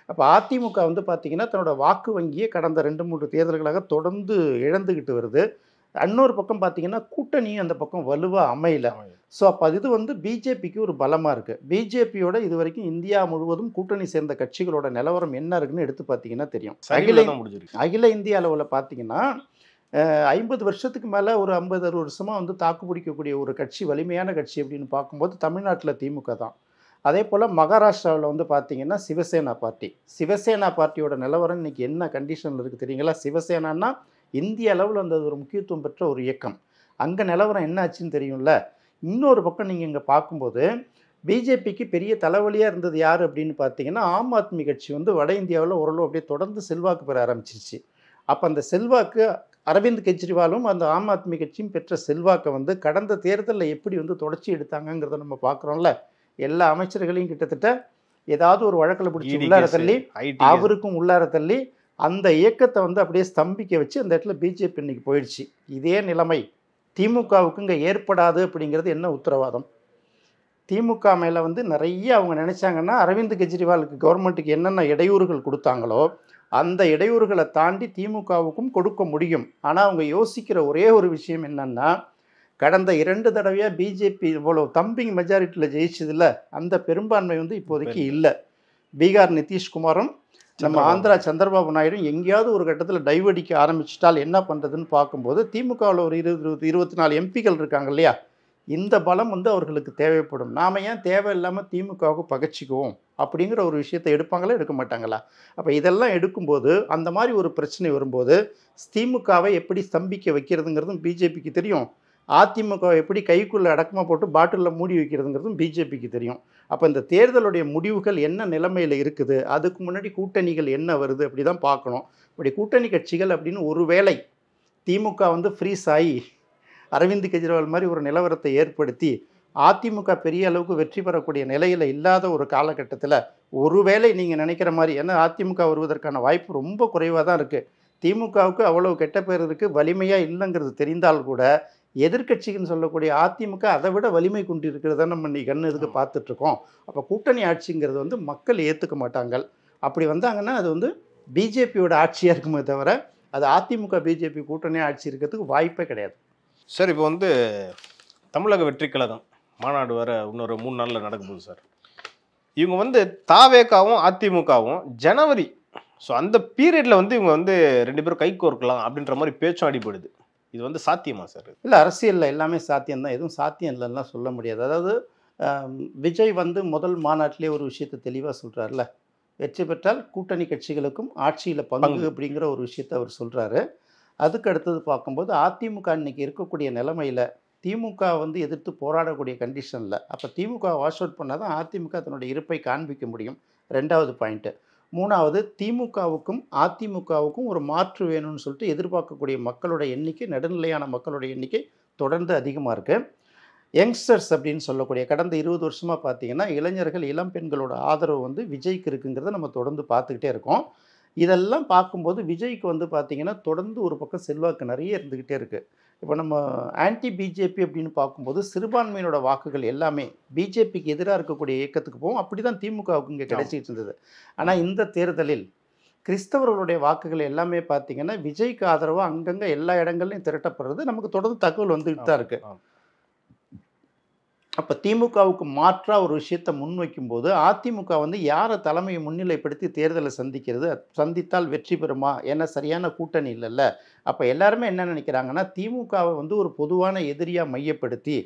அப்போ அதிமுக வந்து பார்த்திங்கன்னா தன்னோட வாக்கு வங்கியை கடந்த 2-3 தேர்தல்களாக தொடர்ந்து இழந்துக்கிட்டு வருது. இன்னொரு பக்கம் பார்த்தீங்கன்னா கூட்டணியும் அந்த பக்கம் வலுவாக அமையல. ஸோ அப்போ இது வந்து பிஜேபிக்கு ஒரு பலமாக இருக்குது. பிஜேபியோட இது வரைக்கும் இந்தியா முழுவதும் கூட்டணி சேர்ந்த கட்சிகளோட நிலவரம் என்ன இருக்குன்னு எடுத்து பார்த்தீங்கன்னா தெரியும். அகில இந்திய அளவில் பார்த்தீங்கன்னா 50 வருஷத்துக்கு மேலே ஒரு 50-60 வருஷமாக வந்து தாக்கு பிடிக்கக்கூடிய ஒரு கட்சி, வலிமையான கட்சி அப்படின்னு பார்க்கும்போது தமிழ்நாட்டில் திமுக தான். அதே போல் மகாராஷ்டிராவில் வந்து பார்த்திங்கன்னா சிவசேனா பார்ட்டியோட நிலவரம் இன்றைக்கி என்ன கண்டிஷனில் இருக்குது தெரியுங்களா? சிவசேனான்னா இந்திய அளவில் அந்த ஒரு முக்கியத்துவம் பெற்ற ஒரு இயக்கம். அங்கே நிலவரம் என்ன ஆச்சுன்னு தெரியும்ல. இன்னொரு பக்கம் நீங்கள் இங்கே பார்க்கும்போது பிஜேபிக்கு பெரிய தலைவலியாக இருந்தது யார் அப்படின்னு பார்த்தீங்கன்னா ஆம் ஆத்மி கட்சி வந்து வட இந்தியாவில் ஓரளவு அப்படியே தொடர்ந்து செல்வாக்கு பெற ஆரம்பிச்சிருச்சு. அப்போ அந்த செல்வாக்கு அரவிந்த் கெஜ்ரிவாலும் அந்த ஆம் ஆத்மி கட்சியும் பெற்ற செல்வாக்கை வந்து கடந்த தேர்தலில் எப்படி வந்து தொடர்ச்சி எடுத்தாங்கங்கிறத நம்ம பார்க்குறோம்ல. எல்லா அமைச்சர்களையும் கிட்டத்தட்ட ஏதாவது ஒரு வழக்கில் பிடிச்சி உள்ளார தள்ளி, அவருக்கும் உள்ளார தள்ளி அந்த இயக்கத்தை வந்து அப்படியே ஸ்தம்பிக்க வச்சு அந்த இடத்துல பிஜேபி இன்னைக்கு போயிடுச்சு. இதே நிலைமை திமுகவுக்கு இங்கே ஏற்படாது அப்படிங்கிறது என்ன உத்தரவாதம்? திமுக மேலே வந்து நிறைய அவங்க நினச்சாங்கன்னா அரவிந்த் கெஜ்ரிவாலுக்கு கவர்மெண்ட்டுக்கு என்னென்ன இடையூறுகள் கொடுத்தாங்களோ அந்த இடையூறுகளை தாண்டி திமுகவுக்கும் கொடுக்க முடியும். ஆனால் அவங்க யோசிக்கிற ஒரே ஒரு விஷயம் என்னன்னா, கடந்த 2 தடவையாக பிஜேபி இவ்வளோ தம்பிங் மெஜாரிட்டியில் ஜெயிச்சதில்ல, அந்த பெரும்பான்மை வந்து இப்போதைக்கு இல்லை. பீகார் நிதிஷ்குமாரும் நம்ம ஆந்திரா சந்திரபாபு நாயுடும் எங்கேயாவது ஒரு கட்டத்தில் டைவடிக்க ஆரம்பிச்சிட்டால் என்ன பண்ணுறதுன்னு பார்க்கும்போது திமுகவில் ஒரு 24 எம்பிக்கள் இருக்காங்க இல்லையா, இந்த பலம் வந்து அவர்களுக்கு தேவைப்படும். நாம் ஏன் தேவையில்லாமல் திமுகவுக்கு பகச்சிக்குவோம் அப்படிங்கிற ஒரு விஷயத்தை எடுப்பாங்களா எடுக்க மாட்டாங்களா? அப்போ இதெல்லாம் எடுக்கும்போது அந்த மாதிரி ஒரு பிரச்சனை வரும்போது திமுகவை எப்படி ஸ்தம்பிக்க வைக்கிறதுங்கிறதும் பிஜேபிக்கு தெரியும். அதிமுகவை எப்படி கைக்குள்ளே அடக்கமாக போட்டு பாட்டிலில் மூடி வைக்கிறதுங்கிறதும் பிஜேபிக்கு தெரியும். அப்போ இந்த தேர்தலுடைய முடிவுகள் என்ன நிலைமையில் இருக்குது, அதுக்கு முன்னாடி கூட்டணிகள் என்ன வருது அப்படி தான் பார்க்கணும். இப்படி கூட்டணி கட்சிகள் அப்படின்னு ஒருவேளை திமுக வந்து ஃப்ரீஸ் ஆகி அரவிந்த் கெஜ்ரிவால் மாதிரி ஒரு நிலவரத்தை ஏற்படுத்தி அதிமுக பெரிய அளவுக்கு வெற்றி பெறக்கூடிய நிலையில் இல்லாத ஒரு காலகட்டத்தில் ஒருவேளை நீங்கள் நினைக்கிற மாதிரி, ஏன்னா அதிமுக வருவதற்கான வாய்ப்பு ரொம்ப குறைவாக தான் இருக்குது. திமுகவுக்கு அவ்வளவு கெட்ட பேர் இருக்குது, வலிமையாக இல்லைங்கிறது தெரிந்தால் கூட எதிர்க்கட்சிக்குன்னு சொல்லக்கூடிய அதிமுக அதை விட வலிமை கொண்டு இருக்கிறத நம்ம இன்னைக்கு கண்ணு இதுக்கு பார்த்துட்ருக்கோம். அப்போ கூட்டணி ஆட்சிங்கிறது வந்து மக்கள் ஏற்றுக்க மாட்டாங்க. அப்படி வந்தாங்கன்னா அது வந்து பிஜேபியோட ஆட்சியாக இருக்குமே தவிர அது அதிமுக பிஜேபி கூட்டணி ஆட்சி இருக்கிறதுக்கு வாய்ப்பே கிடையாது. சார், இப்போ வந்து தமிழக வெற்றி கழகம் மாநாடு வர இன்னொரு 3 நாளில் நடக்கும்போது சார், இவங்க வந்து தாவேகாவும் அதிமுகவும் ஜனவரி ஸோ அந்த பீரியட்ல வந்து இவங்க வந்து 2 பேரும் கை கோர்க்கலாம் அப்படின்ற மாதிரி பேச்சும் அடிபடுது. இது வந்து சாத்தியமா சார்? இல்லை, அரசியலில் எல்லாமே சாத்தியம்தான், எதுவும் சாத்தியம் இல்லைன்னா சொல்ல முடியாது. அதாவது விஜய் வந்து முதல் மாநாட்டிலே ஒரு விஷயத்தை தெளிவாக சொல்கிறார்ல, வெற்றி பெற்றால் கூட்டணி கட்சிகளுக்கும் ஆட்சியில் பங்கு அப்படிங்கிற ஒரு விஷயத்தை அவர் சொல்கிறாரு. அதுக்கு அடுத்தது பார்க்கும்போது அதிமுக இன்னைக்கு இருக்கக்கூடிய நிலைமையில் திமுக வந்து எதிர்த்து போராடக்கூடிய கண்டிஷனில், அப்போ திமுக வாஷ் அவுட் பண்ணால் தான் அதிமுக தன்னுடைய இருப்பை காண்பிக்க முடியும். 2வது பாயிண்ட்டு. 3வது, திமுகவுக்கும் அதிமுகவுக்கும் ஒரு மாற்று வேணும்னு சொல்லிட்டு எதிர்பார்க்கக்கூடிய மக்களோட எண்ணிக்கை, நடுநிலையான மக்களோட எண்ணிக்கை தொடர்ந்து அதிகமாக இருக்குது. யங்ஸ்டர்ஸ் அப்படின்னு சொல்லக்கூடிய கடந்த 20 வருஷமாக பார்த்தீங்கன்னா இளைஞர்கள், இளம் பெண்களோட ஆதரவு வந்து விஜய்க்கு இருக்குங்கிறத நம்ம தொடர்ந்து பார்த்துக்கிட்டே இருக்கோம். இதெல்லாம் பார்க்கும்போது விஜய்க்கு வந்து பார்த்திங்கன்னா தொடர்ந்து ஒரு பக்கம் செல்வாக்கு நிறைய இருந்துக்கிட்டே இருக்குது. இப்போ நம்ம ஆன்டி பிஜேபி அப்படின்னு பார்க்கும்போது சிறுபான்மையினோட வாக்குகள் எல்லாமே பிஜேபிக்கு எதிராக இருக்கக்கூடிய இயக்கத்துக்கு போகும். அப்படி தான் திமுகவுக்கு இங்கே கிடைச்சிட்டு இருந்தது. ஆனால் இந்த தேர்தலில் கிறிஸ்தவர்களுடைய வாக்குகள் எல்லாமே பார்த்திங்கன்னா விஜய்க்கு ஆதரவாக அங்கங்கே எல்லா இடங்கள்லையும் திரட்டப்படுறது நமக்கு தொடர்ந்து தகவல் வந்துக்கிட்டு தான் இருக்குது. அப்போ திமுகவுக்கு மாற்றாக ஒரு விஷயத்தை முன்வைக்கும்போது அதிமுக வந்து யாரை தலைமையை முன்னிலைப்படுத்தி தேர்தலை சந்திக்கிறது, சந்தித்தால் வெற்றி பெறுமா, ஏன்னா சரியான கூட்டணி இல்லைல்ல. அப்போ எல்லாருமே என்ன நினைக்கிறாங்கன்னா திமுகவை வந்து ஒரு பொதுவான எதிரியாக மையப்படுத்தி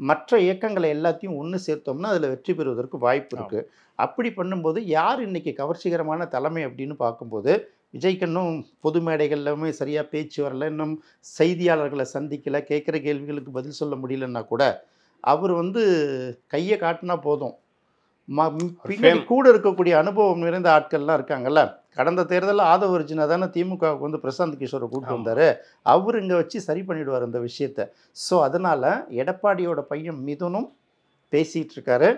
மற்ற இயக்கங்களை எல்லாத்தையும் ஒன்று சேர்த்தோம்னா அதில் வெற்றி பெறுவதற்கு வாய்ப்பு இருக்குது. அப்படி பண்ணும்போது யார் இன்றைக்கி கவர்ச்சிகரமான தலைமை அப்படின்னு பார்க்கும்போது விஜய்க்கு இன்னும் பொது மேடைகள் எல்லாமே சரியாக பேச்சு வரல, இன்னும் செய்தியாளர்களை சந்திக்கலை, கேட்குற கேள்விகளுக்கு பதில் சொல்ல முடியலன்னா கூட அவர் வந்து கையை காட்டினா போதும், பின்னாடி கூட இருக்கக்கூடிய அனுபவம் நிறைந்த ஆட்கள்லாம் இருக்காங்கல்ல. கடந்த தேர்தலில் ஆதவ அர்ஜுனா தானே திமுகவுக்கு வந்து பிரசாந்த் கிஷோரை கூப்பிட்டு வந்தார். அவர் இங்கே வச்சு சரி பண்ணிவிடுவார் இந்த விஷயத்தை. ஸோ அதனால் எடப்பாடியோட பையன் மிதுனும் பேசிகிட்டு இருக்காரு,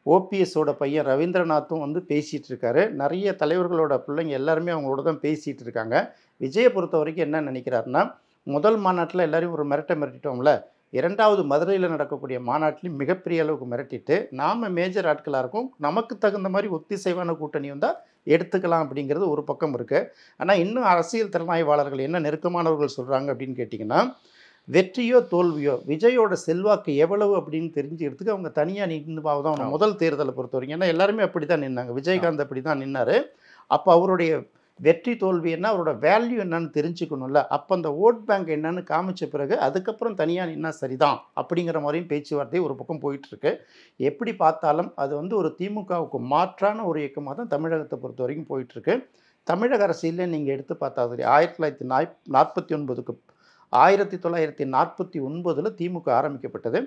ஓபிஎஸோட பையன் ரவீந்திரநாத்தும் வந்து பேசிகிட்டு இருக்காரு, நிறைய தலைவர்களோட பிள்ளைங்க எல்லாருமே அவங்களோட தான் பேசிகிட்டு இருக்காங்க. விஜயை பொறுத்த வரைக்கும் என்ன நினைக்கிறாருன்னா, முதல் மாநாட்டில் எல்லாரையும் ஒரு மிரட்டிட்டோம்ல, 2வது மதுரையில் நடக்கக்கூடிய மாநாட்டிலையும் மிகப்பெரிய அளவுக்கு மிரட்டிட்டு நாம் மேஜர் ஆட்களாக இருக்கும், நமக்கு தகுந்த மாதிரி ஒத்திசைவான கூட்டணி வந்தால் எடுத்துக்கலாம் அப்படிங்கிறது ஒரு பக்கம் இருக்குது. ஆனால் இன்னும் அரசியல் திறனாய்வாளர்கள் என்ன நெருக்கமானவர்கள் சொல்கிறாங்க அப்படின்னு கேட்டிங்கன்னா, வெற்றியோ தோல்வியோ விஜயோட செல்வாக்கு எவ்வளவு அப்படின்னு தெரிஞ்சுக்கிறதுக்கு அவங்க தனியாக நின்று தான் முதல் தேர்தலை பொறுத்த வரைக்கும். ஏன்னா எல்லாருமே அப்படி தான் நின்னாங்க, விஜயகாந்த் அப்படி தான் நின்னார். அப்போ அவருடைய வெற்றி தோல்வி என்ன, அவரோட வேல்யூ என்னன்னு தெரிஞ்சுக்கணும்ல. அப்போ அந்த ஓட் பேங்க் என்னன்னு காமிச்ச பிறகு அதுக்கப்புறம் தனியாக நின்னா சரிதான் அப்படிங்கிற மாதிரியும் பேச்சுவார்த்தை ஒரு பக்கம் போயிட்டுருக்கு. எப்படி பார்த்தாலும் அது வந்து ஒரு திமுகவுக்கு மாற்றான ஒரு இயக்கமாக தான் தமிழகத்தை பொறுத்த வரைக்கும் போயிட்டுருக்கு. தமிழக அரசியலில் நீங்கள் எடுத்து பார்த்தா சரி, 1949க்கு 1949 திமுக ஆரம்பிக்கப்பட்டது,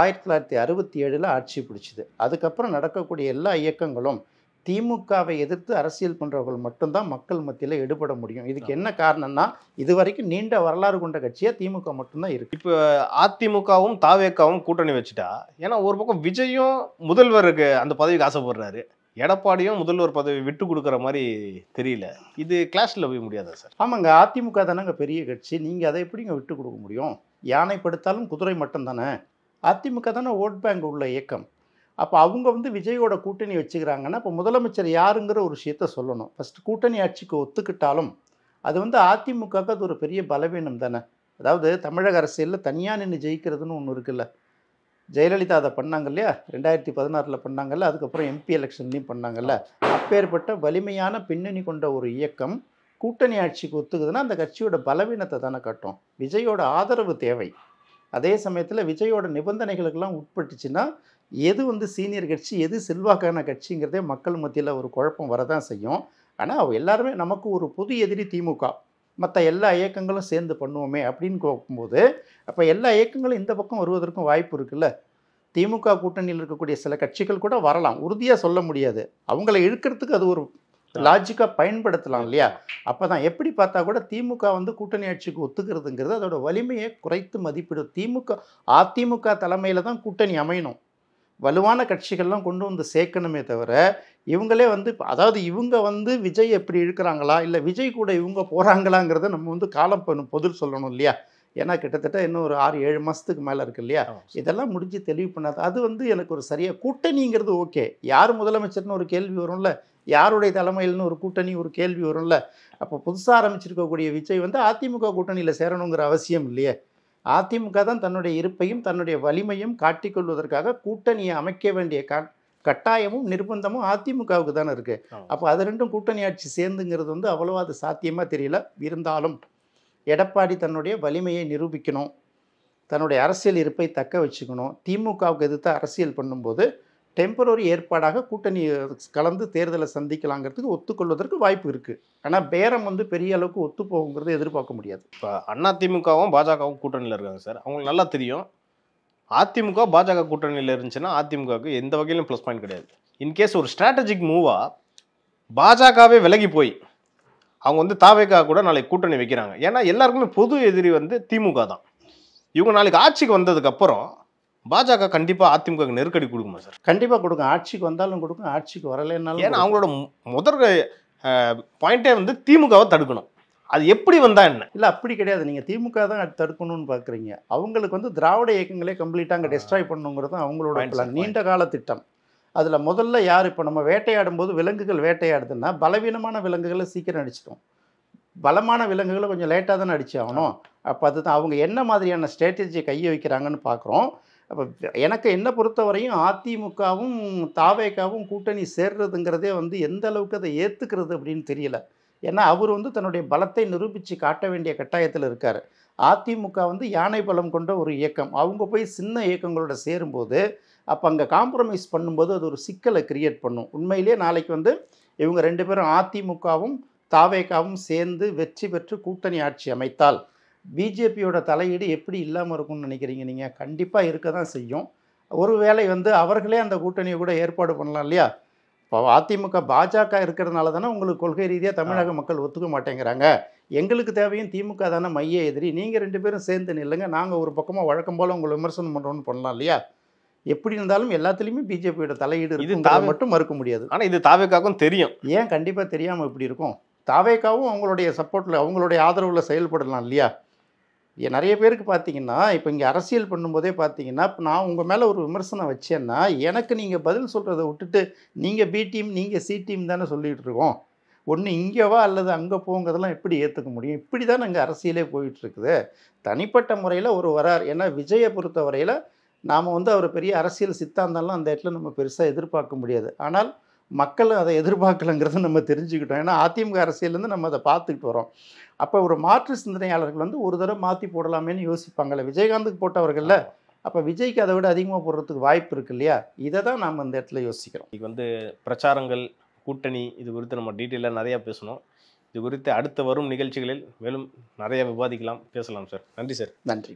1967 ஆட்சி பிடிச்சிது. அதுக்கப்புறம் நடக்கக்கூடிய எல்லா இயக்கங்களும் திமுகவை எதிர்த்து அரசியல் பண்ணுறவர்கள் மட்டும்தான் மக்கள் மத்தியில் எடுபட முடியும். இதுக்கு என்ன காரணம்னா, இது வரைக்கும் நீண்ட வரலாறு கொண்ட கட்சியாக திமுக மட்டும்தான் இருக்குது. இப்போ அதிமுகவும் தாவேக்காவும் கூட்டணி வச்சுட்டா, ஏன்னா ஒரு பக்கம் விஜயும் முதல்வருக்கு அந்த பதவிக்கு ஆசைப்படுறாரு, எடப்பாடியும் முதல்வர் பதவி விட்டு கொடுக்குற மாதிரி தெரியல. இது கிளாஸில் போய் முடியாதா சார்? ஆமாங்க, அதிமுக தானேங்க பெரிய கட்சி, நீங்கள் அதை எப்படிங்க விட்டு கொடுக்க முடியும்? யானை படுத்தாலும் குதிரை மட்டும் தானே. அதிமுக தானே ஓட் பேங்க் உள்ள இயக்கம். அப்போ அவங்க வந்து விஜயோட கூட்டணி வச்சுக்கிறாங்கன்னா இப்போ முதலமைச்சர் யாருங்கிற ஒரு விஷயத்த சொல்லணும். ஃபஸ்ட்டு கூட்டணி ஆட்சிக்கு ஒத்துக்கிட்டாலும் அது வந்து அதிமுகவுக்கு அது ஒரு பெரிய பலவீனம் தானே. அதாவது தமிழக அரசியலில் தனியாக நின்று ஜெயிக்கிறதுன்னு ஒன்று இருக்குல்ல. ஜெயலலிதா அதை பண்ணாங்க இல்லையா, 2016 பண்ணாங்கல்ல, அதுக்கப்புறம் எம்பி எலெக்ஷன்லையும் பண்ணாங்கல்ல. அப்பேற்பட்ட வலிமையான பின்னணி கொண்ட ஒரு இயக்கம் கூட்டணி ஆட்சிக்கு ஒத்துக்குதுன்னா அந்த கட்சியோட பலவீனத்தை தானே காட்டும். விஜயோட ஆதரவு தேவை. அதே சமயத்தில் விஜயோட நிபந்தனைகளுக்கெல்லாம் உட்பட்டுச்சுன்னா எது வந்து சீனியர் கட்சி, எது செல்வாக்கான கட்சிங்கிறதே மக்கள் மத்தியில் ஒரு குழப்பம் வரதான் செய்யும். ஆனால் எல்லாருமே நமக்கு ஒரு பொது எதிரி திமுக, மற்ற எல்லா இயக்கங்களும் சேர்ந்து பண்ணுவோமே அப்படின்னு பார்க்கும்போது அப்போ எல்லா இயக்கங்களும் இந்த பக்கம் வருவதற்கும் வாய்ப்பு இருக்குல்ல. திமுக கூட்டணியில் இருக்கக்கூடிய சில கட்சிகள் கூட வரலாம், உறுதியாக சொல்ல முடியாது. அவங்கள இழுக்கிறதுக்கு அது ஒரு லாஜிக்காக பயன்படுத்தலாம் இல்லையா. அப்போ தான் எப்படி பார்த்தா கூட திமுக வந்து கூட்டணி ஆட்சிக்கு ஒத்துக்கிறதுங்கிறது அதோட வலிமையை குறைத்து மதிப்பிடும். அதிமுக தலைமையில் தான் கூட்டணி அமையணும், வலுவான கட்சிகள்லாம் கொண்டு வந்து சேர்க்கணுமே தவிர இவங்களே வந்து, அதாவது இவங்க வந்து விஜய் எப்படி இழுக்கிறாங்களா இல்லை விஜய் கூட இவங்க போகிறாங்களாங்கிறத நம்ம வந்து காலம் பொதுல் சொல்லணும் இல்லையா. ஏன்னா கிட்டத்தட்ட இன்னும் ஒரு 6-7 மாதத்துக்கு மேலே இருக்குது இல்லையா. இதெல்லாம் முடிஞ்சு தெளிவு பண்ணாது. அது வந்து எனக்கு ஒரு சரியாக கூட்டணிங்கிறது ஓகே, யார் முதலமைச்சர்னு ஒரு கேள்வி வரும்ல, யாருடைய தலைமையில்னு ஒரு கூட்டணி ஒரு கேள்வி வரும்ல. அப்போ புதுசாக ஆரம்பிச்சிருக்கக்கூடிய விஜய் வந்து அதிமுக கூட்டணியில் சேரணுங்கிற அவசியம் இல்லையே. அதிமுக தான் தன்னுடைய இருப்பையும் தன்னுடைய வலிமையும் காட்டிக்கொள்வதற்காக கூட்டணியை அமைக்க வேண்டிய கட்டாயமும் நிர்பந்தமும் அதிமுகவுக்கு தானே இருக்குது. ஆமா. அப்போ அது ரெண்டும் கூட்டணி ஆட்சி சேர்ந்துங்கிறது வந்து அவ்வளவா அது சாத்தியமாக தெரியல. இருந்தாலும் எடப்பாடி தன்னுடைய வலிமையை நிரூபிக்கணும், தன்னுடைய அரசியல் இருப்பை தக்க வச்சுக்கணும். திமுகவுக்கு எதிர்த்து அரசியல் பண்ணும்போது டெம்பரரி ஏற்பாடாக கூட்டணி கலந்து தேர்தலை சந்திக்கலாங்கிறதுக்கு ஒத்துக்கொள்வதற்கு வாய்ப்பு இருக்குது. ஆனால் பேரம் வந்து பெரிய அளவுக்கு ஒத்து போகுங்கிறத எதிர்பார்க்க முடியாது. இப்போ அதிமுகவும் பாஜகவும் கூட்டணியில் இருக்காங்க சார். அவங்களுக்கு நல்லா தெரியும் அதிமுக பாஜக கூட்டணியில் இருந்துச்சுன்னா அதிமுகவுக்கு எந்த வகையிலும் ப்ளஸ் பாயிண்ட் கிடையாது. இன்கேஸ் ஒரு ஸ்ட்ராட்டஜிக் மூவாக பாஜகவே விலகி போய் அவங்க வந்து தாவேகா கூட நாளைக்கு கூட்டணி வைக்கிறாங்க. ஏன்னா எல்லாருக்குமே பொது எதிரி வந்து திமுக தான். இவங்க நாளைக்கு ஆட்சிக்கு வந்ததுக்கப்புறம் பாஜக கண்டிப்பாக அதிமுக நெருக்கடி கொடுக்குமா சார்? கண்டிப்பாக கொடுக்கும். ஆட்சிக்கு வந்தாலும் கொடுக்கும், ஆட்சிக்கு வரலைன்னாலும். ஏன்னா அவங்களோட முதல் பாயிண்டே வந்து திமுகவை தடுக்கணும். அது எப்படி வந்தா என்ன? இல்லை, அப்படி கிடையாது. நீங்கள் திமுக தான் தடுக்கணும்னு பார்க்குறீங்க. அவங்களுக்கு வந்து திராவிட இயக்கங்களே கம்ப்ளீட்டாக அங்கே டெஸ்ட்ராய் பண்ணணுங்கிறது அவங்களோட பிளான், நீண்ட கால திட்டம். அதில் முதல்ல யார், இப்போ நம்ம வேட்டையாடும் போது விலங்குகள் வேட்டையாடுதுன்னா பலவீனமான விலங்குகளை சீக்கிரம் அடிச்சிட்டோம், பலமான விலங்குகளை கொஞ்சம் லேட்டாக தானே அடிச்சு ஆகணும். அப்போ அதுதான் அவங்க என்ன மாதிரியான ஸ்ட்ராட்டஜியை கையை வைக்கிறாங்கன்னு பார்க்குறோம். அப்போ எனக்கு என்ன பொறுத்தவரையும் அதிமுகவும் தாவேகாவும் கூட்டணி சேர்றதுங்கிறதே வந்து எந்த அளவுக்கு அதை ஏற்றுக்கிறது அப்படின்னு தெரியல. ஏன்னா அவர் வந்து தன்னுடைய பலத்தை நிரூபித்து காட்ட வேண்டிய கட்டாயத்தில் இருக்கார். அதிமுக வந்து யானை பலம் கொண்ட ஒரு இயக்கம். அவங்க போய் சின்ன இயக்கங்களோட சேரும்போது அப்போ அங்கே காம்ப்ரமைஸ் பண்ணும்போது அது ஒரு சிக்கலை கிரியேட் பண்ணும். உண்மையிலே நாளைக்கு வந்து இவங்க ரெண்டு பேரும் அதிமுகவும் தாவேகாவும் சேர்ந்து வெற்றி பெற்று கூட்டணி ஆட்சி அமைத்தால் பிஜேபியோட தலையீடு எப்படி இல்லாமல் இருக்கும்னு நினைக்கிறீங்க நீங்கள்? கண்டிப்பாக இருக்க தான் செய்யும். ஒருவேளை வந்து அவர்களே அந்த கூட்டணியை கூட ஏற்பாடு பண்ணலாம் இல்லையா? இப்போ அதிமுக பாஜக இருக்கிறதுனால தானே உங்களுக்கு கொள்கை ரீதியாக தமிழக மக்கள் ஒத்துக்க மாட்டேங்கிறாங்க. எங்களுக்கு தேவையும் திமுக தானே மைய எதிரி, நீங்கள் ரெண்டு பேரும் சேர்ந்து நில்லுங்க, நாங்கள் ஒரு பக்கமாக வழக்கம் போல் உங்களை விமர்சனம் பண்ணுறோன்னு பண்ணலாம் இல்லையா? எப்படி இருந்தாலும் எல்லாத்துலேயுமே பிஜேபியோட தலையீடு இது மட்டும் மறுக்க முடியாது. ஆனால் இது தாவேகாவுக்கும் தெரியும். ஏன் கண்டிப்பாக தெரியாமல் இப்படி இருக்கும்? தாவேகாவும் அவங்களுடைய சப்போர்ட்டில் அவங்களுடைய ஆதரவில் செயல்படலாம் இல்லையா? நிறைய பேருக்கு பார்த்தீங்கன்னா இப்போ இங்கே அரசியல் பண்ணும்போதே பார்த்தீங்கன்னா, இப்போ நான் உங்கள் மேலே ஒரு விமர்சனம் வச்சேன்னா எனக்கு நீங்கள் பதில் சொல்கிறத விட்டுட்டு நீங்கள் பி டீம் நீங்கள் சி டீம் தானே சொல்லிகிட்டு இருக்கோம். ஒன்று இங்கேவா அல்லது அங்கே போங்கிறதெல்லாம் எப்படி ஏற்றுக்க முடியும்? இப்படி தான் அங்கே அரசியலே போயிட்டுருக்குது. தனிப்பட்ட முறையில் ஒரு வரார். ஏன்னா விஜயை பொறுத்த வரையில் நாம் வந்து அவர் பெரிய அரசியல் சித்தாந்தம்லாம் அந்த இடத்துல நம்ம பெருசாக எதிர்பார்க்க முடியாது. ஆனால் மக்கள் அதை எதிர்பார்க்கலைங்கிறத நம்ம தெரிஞ்சுக்கிட்டோம். ஏன்னா அதிமுக அரசியலேருந்து நம்ம அதை பார்த்துக்கிட்டு வரோம். அப்போ ஒரு மாற்று சிந்தனையாளர்கள் வந்து ஒரு தடவை மாற்றி போடலாமேன்னு யோசிப்பாங்கள்ல. விஜயகாந்துக்கு போட்டவர்கள்ல, அப்போ விஜய்க்கு அதை விட அதிகமாக போடுறதுக்கு வாய்ப்பு இருக்கு இல்லையா? இதை தான் நாம் அந்த இடத்துல யோசிக்கிறோம். இது வந்து பிரச்சாரங்கள், கூட்டணி, இது குறித்து நம்ம டீட்டெயிலாக நிறையா பேசணும். இது குறித்து அடுத்து வரும் நிகழ்ச்சிகளில் மேலும் நிறைய விவாதிக்கலாம், பேசலாம் சார். நன்றி சார். நன்றி.